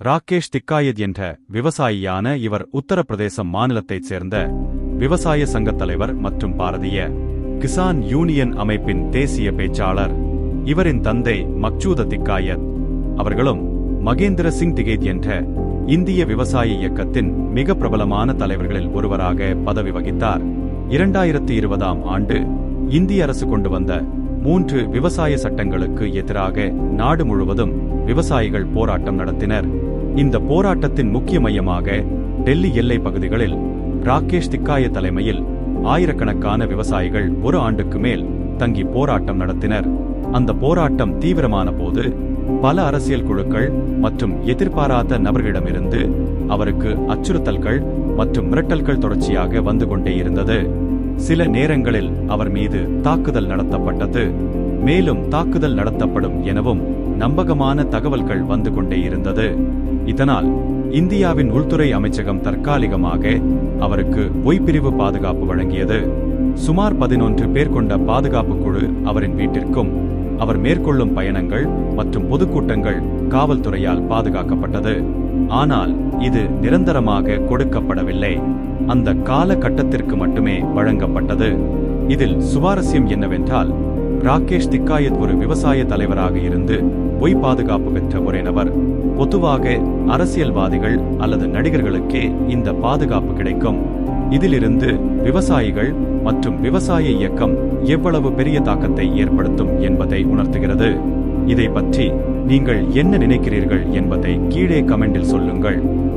ராகேஷ் திக்காயத் என்ற விவசாயியான இவர் உத்தரப்பிரதேசம் மாநிலத்தைச் சேர்ந்த விவசாய சங்கத் தலைவர் மற்றும் பாரதிய கிசான் யூனியன் அமைப்பின் தேசிய பேச்சாளர். இவரின் தந்தை மக்சூத திக்காயத் அவர்களும் மகேந்திர சிங் திகேத் என்ற இந்திய விவசாய இயக்கத்தின் மிக பிரபலமான தலைவர்களில் ஒருவராக பதவி வகித்தார். 2020ஆம் ஆண்டு இந்திய அரசு கொண்டு வந்த 3 விவசாய சட்டங்களுக்கு எதிராக நாடு முழுவதும் விவசாயிகள் போராட்டம் நடத்தினர். இந்த போராட்டத்தின் முக்கிய மையமாக டெல்லி எல்லை பகுதிகளில் ராகேஷ் திக்காயத் தலைமையில் ஆயிரக்கணக்கான விவசாயிகள் ஒரு ஆண்டுக்கு மேல் தங்கி போராட்டம் நடத்தினர். அந்த போராட்டம் தீவிரமான போது பல அரசியல் குழுக்கள் மற்றும் எதிர்பாராத நபர்களிடமிருந்து அவருக்கு அச்சுறுத்தல்கள் மற்றும் மிரட்டல்கள் தொடர்ச்சியாக வந்து கொண்டே இருந்தது. சில நேரங்களில் அவர் மீது தாக்குதல் நடத்தப்பட்டது. மேலும் தாக்குதல் நடத்தப்படும் எனவும் நம்பகமான தகவல்கள் வந்து கொண்டே இருந்தது. இதனால் இந்தியாவின் உள்துறை அமைச்சகம் தற்காலிகமாக அவருக்கு ஒய்பிரிவு பாதுகாப்பு வழங்கியது. சுமார் 11 பேர் கொண்ட பாதுகாப்பு குழு அவரின் வீட்டிற்கும் அவர் மேற்கொள்ளும் பயணங்கள் மற்றும் பொதுக்கூட்டங்கள் காவல்துறையால் பாதுகாக்கப்பட்டது. ஆனால் இது நிரந்தரமாக கொடுக்கப்படவில்லை, அந்த கால கட்டத்திற்கு மட்டுமே வழங்கப்பட்டது. இதில் சுவாரஸ்யம் என்னவென்றால், ராகேஷ் திக்காயத் ஒரு விவசாய தலைவராக இருந்து பொய் பாதுகாப்பு பெற்ற ஒரே நபர். பொதுவாக அரசியல்வாதிகள் அல்லது நடிகர்களுக்கே இந்த பாதுகாப்பு கிடைக்கும். இதிலிருந்து விவசாயிகள் மற்றும் விவசாய இயக்கம் எவ்வளவு பெரிய தாக்கத்தை ஏற்படுத்தும் என்பதை உணர்த்துகிறது. இதை பற்றி நீங்கள் என்ன நினைக்கிறீர்கள் என்பதை கீழே கமெண்டில் சொல்லுங்கள்.